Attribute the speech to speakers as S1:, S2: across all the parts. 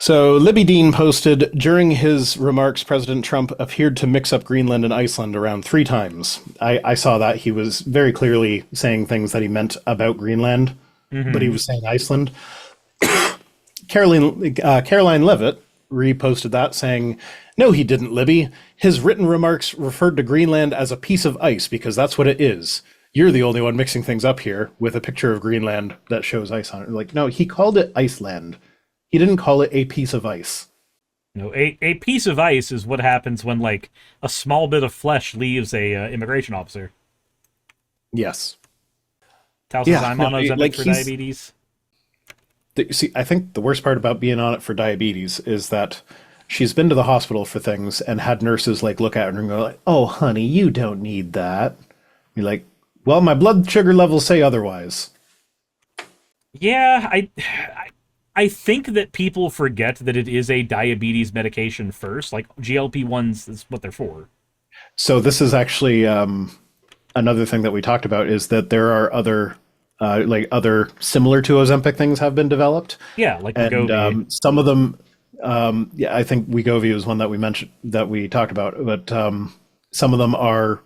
S1: So Libby Dean posted, during his remarks, President Trump appeared to mix up Greenland and Iceland around 3 times. I saw that. He was very clearly saying things that he meant about Greenland, but he was saying Iceland. Caroline Levitt reposted that, saying, "No, he didn't, Libby. His written remarks referred to Greenland as a piece of ice because that's what it is. You're the only one mixing things up here with a picture of Greenland that shows ice on it." Like, no, he called it Iceland. He didn't call it a piece of ice.
S2: No, a piece of ice is what happens when, like, a small bit of flesh leaves a immigration officer.
S1: Yes.
S2: Thousands I'm on Ozempic
S1: like
S2: for diabetes.
S1: See, I think the worst part about being on it for diabetes is that she's been to the hospital for things and had nurses like look at her and go like, "Oh, honey, you don't need that." You're like, "Well, my blood sugar levels say otherwise."
S2: Yeah, I think that people forget that it is a diabetes medication first. Like, GLP-1s is what they're for.
S1: So this is actually another thing that we talked about, is that there are other other similar to Ozempic things have been developed.
S2: Yeah, like
S1: and some of them, I think Wegovy was one that we mentioned, that we talked about, but some of them are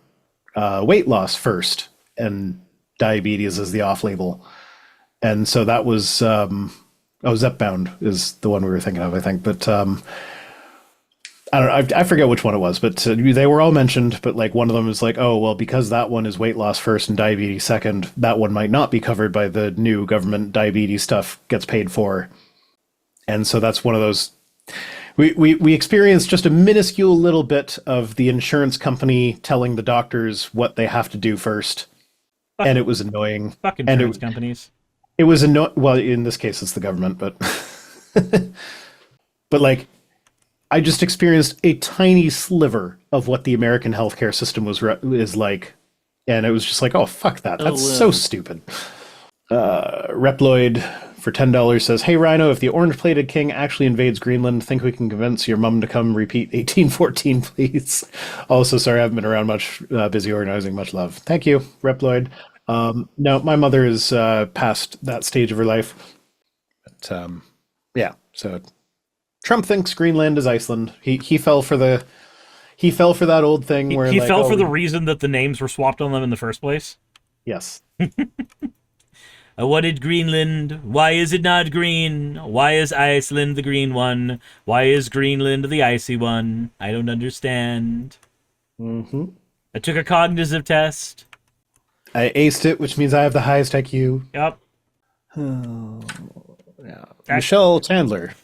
S1: weight loss first, and diabetes is the off-label. And so that was Zepbound is the one we were thinking of, I think. But I don't know. I forget which one it was, but they were all mentioned. But like one of them is like, oh, well, because that one is weight loss first and diabetes second, that one might not be covered by the new government diabetes stuff gets paid for. And so that's one of those. We experienced just a minuscule little bit of the insurance company telling the doctors what they have to do first. And it was annoying.
S2: Fuck insurance companies.
S1: It was annoying. Well, in this case, it's the government, but but like, I just experienced a tiny sliver of what the American healthcare system is like, and it was just like, oh, fuck that. That's so stupid. Reploid for $10 says, "Hey Rhino, if the orange-plated king actually invades Greenland, think we can convince your mum to come repeat 1814, please? Also, sorry, I haven't been around much, busy organizing. Much love." Thank you, Reploid. No, my mother is past that stage of her life. But yeah, so Trump thinks Greenland is Iceland. He fell for that old thing where
S2: he fell for the reason that the names were swapped on them in the first place.
S1: Yes.
S2: What is Greenland? Why is it not green? Why is Iceland the green one? Why is Greenland the icy one? I don't understand.
S1: Mm-hmm.
S2: I took a cognitive test.
S1: I aced it, which means I have the highest IQ.
S2: Yep.
S1: Oh, yeah. Michelle Chandler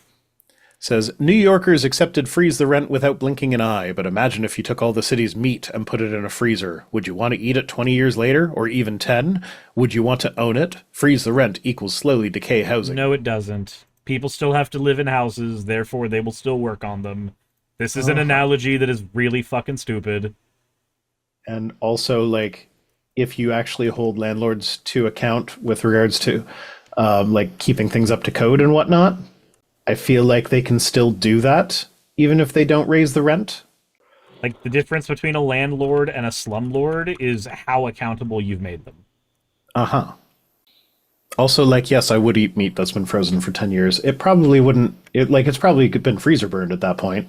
S1: says, "New Yorkers accepted freeze the rent without blinking an eye, but imagine if you took all the city's meat and put it in a freezer. Would you want to eat it 20 years later, or even 10? Would you want to own it? Freeze the rent equals slowly decay housing."
S2: No, it doesn't. People still have to live in houses, therefore they will still work on them. This is an analogy that is really fucking stupid.
S1: And also, like, if you actually hold landlords to account with regards to like keeping things up to code and whatnot, I feel like they can still do that even if they don't raise the rent.
S2: Like, the difference between a landlord and a slumlord is how accountable you've made them.
S1: Uh-huh. Also, like, yes, I would eat meat that's been frozen for 10 years. It probably wouldn't, it's probably been freezer burned at that point.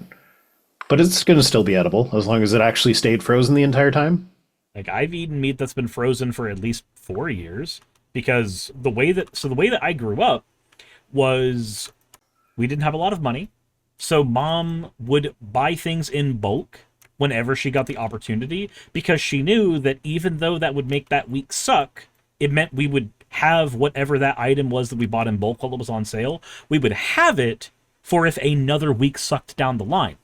S1: But it's going to still be edible as long as it actually stayed frozen the entire time.
S2: Like, I've eaten meat that's been frozen for at least 4 years, because the way that I grew up was we didn't have a lot of money, so Mom would buy things in bulk whenever she got the opportunity, because she knew that even though that would make that week suck, it meant we would have whatever that item was that we bought in bulk while it was on sale. We would have it for if another week sucked down the line.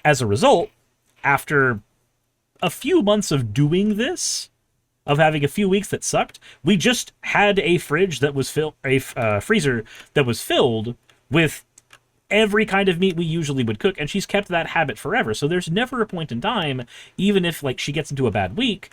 S2: As a result, after a few months of doing this, of having a few weeks that sucked, we just had a fridge that was freezer that was filled with every kind of meat we usually would cook, and she's kept that habit forever. So there's never a point in time, even if like she gets into a bad week,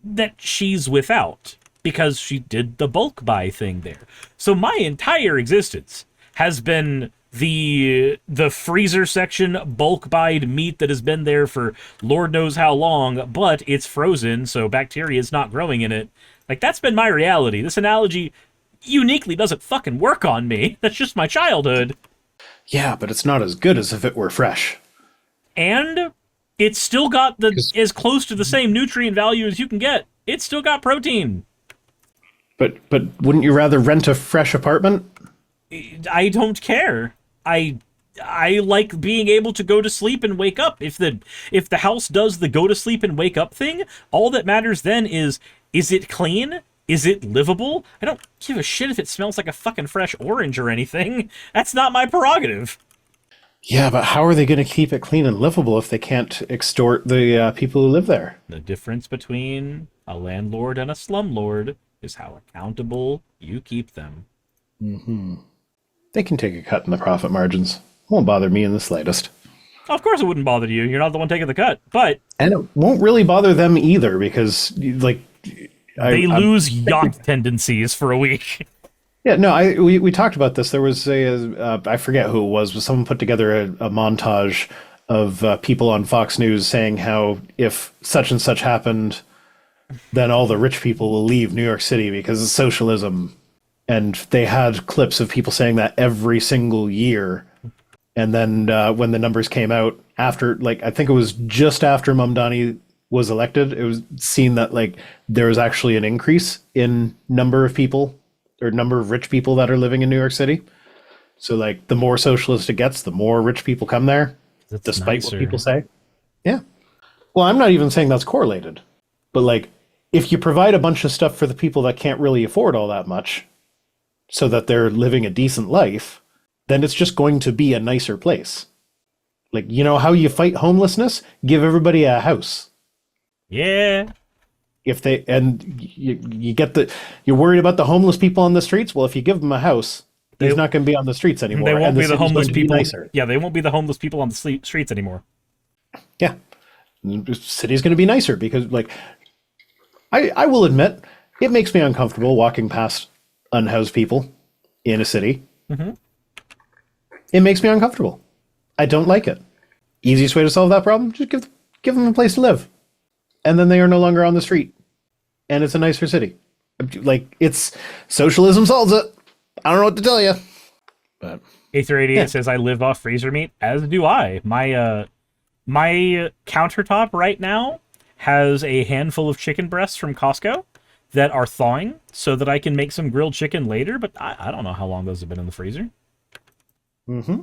S2: that she's without, because she did the bulk buy thing there. So my entire existence has been the freezer section bulk buyed meat that has been there for Lord knows how long, but it's frozen, so bacteria is not growing in it. Like, that's been my reality. This analogy uniquely doesn't fucking work on me. That's just my childhood.
S1: Yeah, but it's not as good as if it were fresh.
S2: And it's still got as close to the same nutrient value as you can get. It's still got protein.
S1: But wouldn't you rather rent a fresh apartment?
S2: I don't care. I like being able to go to sleep and wake up. If the house does the go to sleep and wake up thing, all that matters then is it clean? Is it livable? I don't give a shit if it smells like a fucking fresh orange or anything. That's not my prerogative.
S1: Yeah, but how are they going to keep it clean and livable if they can't extort the people who live there?
S2: The difference between a landlord and a slumlord is how accountable you keep them.
S1: Mm-hmm. They can take a cut in the profit margins. Won't bother me in the slightest.
S2: Of course it wouldn't bother you. You're not the one taking the cut. But
S1: and it won't really bother them either because, like...
S2: They lose yacht tendencies for a week.
S1: Yeah, no, we talked about this. There was I forget who it was, but someone put together a montage of people on Fox News saying how if such and such happened, then all the rich people will leave New York City because of socialism. And they had clips of people saying that every single year. And then when the numbers came out after, like, I think it was just after Mamdani was elected, it was seen that like there was actually an increase in number of people or number of rich people that are living in New York City. So like the more socialist it gets, the more rich people come there, despite what people say. Yeah. Well, I'm not even saying that's correlated, but like if you provide a bunch of stuff for the people that can't really afford all that much so that they're living a decent life, then it's just going to be a nicer place. Like, you know how you fight homelessness? Give everybody a house.
S2: Yeah.
S1: If they you get you're worried about the homeless people on the streets. Well, if you give them a house, he's not going to be on the streets anymore.
S2: They won't be the homeless people.
S1: Nicer.
S2: Yeah, they won't be the homeless people on the streets anymore.
S1: Yeah, the city's going to be nicer because, like, I will admit, it makes me uncomfortable walking past unhoused people in a city. Mm-hmm. It makes me uncomfortable. I don't like it. Easiest way to solve that problem: just give them a place to live. And then they are no longer on the street. And it's a nicer city. Like, it's... Socialism solves it. I don't know what to tell you. But...
S2: Aether88 says, I live off freezer meat, as do I. My countertop right now has a handful of chicken breasts from Costco that are thawing so that I can make some grilled chicken later, but I don't know how long those have been in the freezer.
S1: Mm-hmm.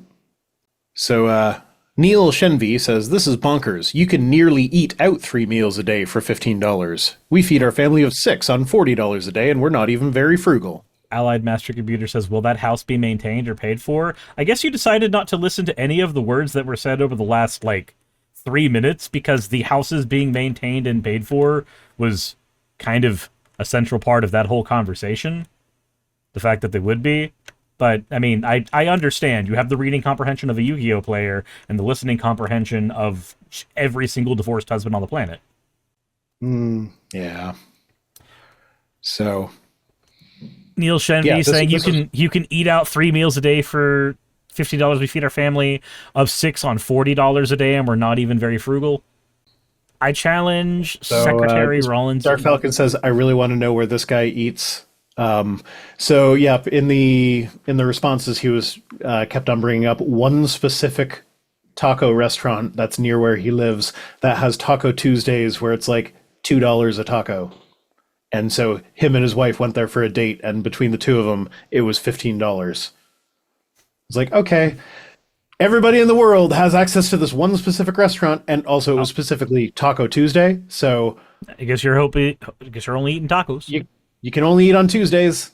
S1: So, Neil Shenvi says, this is bonkers. You can nearly eat out 3 meals a day for $15. We feed our family of 6 on $40 a day, and we're not even very frugal.
S2: Allied Master Computer says, will that house be maintained or paid for? I guess you decided not to listen to any of the words that were said over the last, 3 minutes, because the houses being maintained and paid for was kind of a central part of that whole conversation. The fact that they would be. But, I mean, I understand. You have the reading comprehension of a Yu-Gi-Oh player and the listening comprehension of every single divorced husband on the planet.
S1: Yeah. So...
S2: Neil Shenvi saying you can eat out 3 meals a day for $50. We feed our family of 6 on $40 a day, and we're not even very frugal. I challenge Secretary Rollins.
S1: Dark Falcon says, I really want to know where this guy eats. So yeah, in the responses, he was kept on bringing up one specific taco restaurant that's near where he lives that has Taco Tuesdays where it's like $2 a taco. And so him and his wife went there for a date, and between the two of them, it was $15. It's like, okay, everybody in the world has access to this one specific restaurant, and also it was specifically Taco Tuesday. So
S2: I guess you're only eating tacos.
S1: You can only eat on Tuesdays,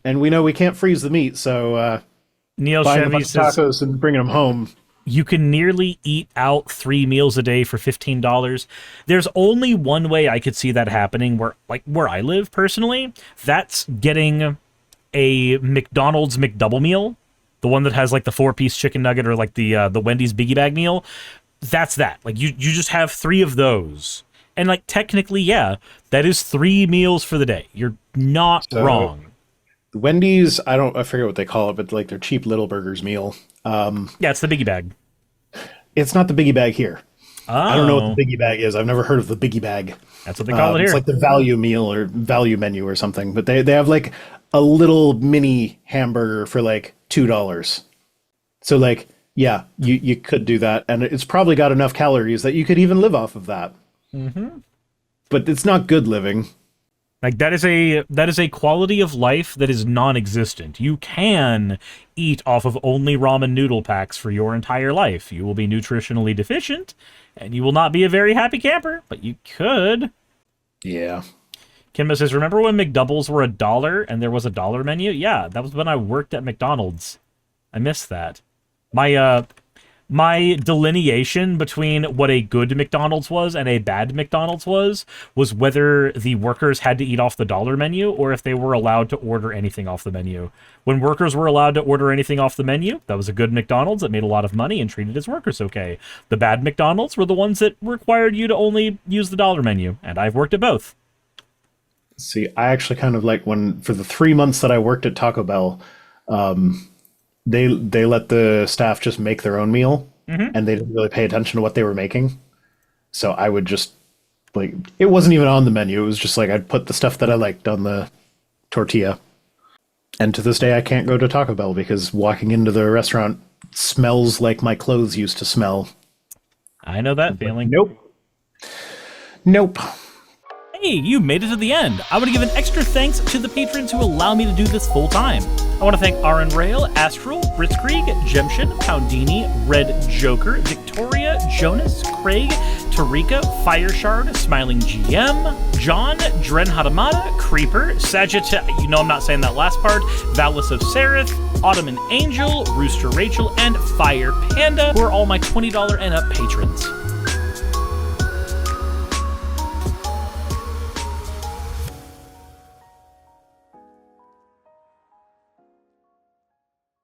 S1: and we know we can't freeze the meat. So
S2: Neil
S1: buying
S2: Chevy says
S1: tacos and bringing them home.
S2: You can nearly eat out 3 meals a day for $15. There's only one way I could see that happening where I live personally. That's getting a McDonald's McDouble meal, the one that has like the 4-piece chicken nugget or like the Wendy's Biggie Bag meal. That's that. Like you just have 3 of those. And like technically, yeah, that is 3 meals for the day. You're not wrong.
S1: Wendy's, I forget what they call it, but like their cheap Little Burgers meal.
S2: Yeah, it's the Biggie Bag.
S1: It's not the Biggie Bag here.
S2: Oh.
S1: I don't know what the Biggie Bag is. I've never heard of the Biggie Bag.
S2: That's what they call it here.
S1: It's like the value meal or value menu or something. But they have like a little mini hamburger for like $2. So like, yeah, you could do that, and it's probably got enough calories that you could even live off of that.
S2: Mm-hmm.
S1: But it's not good living.
S2: Like that is a quality of life that is non-existent. You can eat off of only ramen noodle packs for your entire life. You will be nutritionally deficient, and you will not be a very happy camper, but you could.
S1: Yeah.
S2: Kimba says, remember when McDoubles were $1 and there was a dollar menu? Yeah, that was when I worked at McDonald's. I miss that. My delineation between what a good McDonald's was and a bad McDonald's was whether the workers had to eat off the dollar menu or if they were allowed to order anything off the menu. When workers were allowed to order anything off the menu, that was a good McDonald's that made a lot of money and treated its workers okay. The bad McDonald's were the ones that required you to only use the dollar menu, and I've worked at both.
S1: See, I actually kind of like when, for the 3 months that I worked at Taco Bell, they let the staff just make their own meal, and they didn't really pay attention to what they were making. So I would just, like, it wasn't even on the menu. It was just like I'd put the stuff that I liked on the tortilla. And to this day, I can't go to Taco Bell because walking into the restaurant smells like my clothes used to smell.
S2: I know that feeling.
S1: Nope.
S2: Hey, you made it to the end. I want to give an extra thanks to the patrons who allow me to do this full time. I want to thank Aaron Rail, Astral, Britzkrieg, Jemshin, Poundini, Red Joker, Victoria, Jonas, Craig, Tarika, Fireshard, Smiling GM, John, Dren Hadamada, Creeper, Sagitta, you know I'm not saying that last part, Valis of Sereth, Ottoman Angel, Rooster Rachel, and Fire Panda, who are all my $20 and up patrons.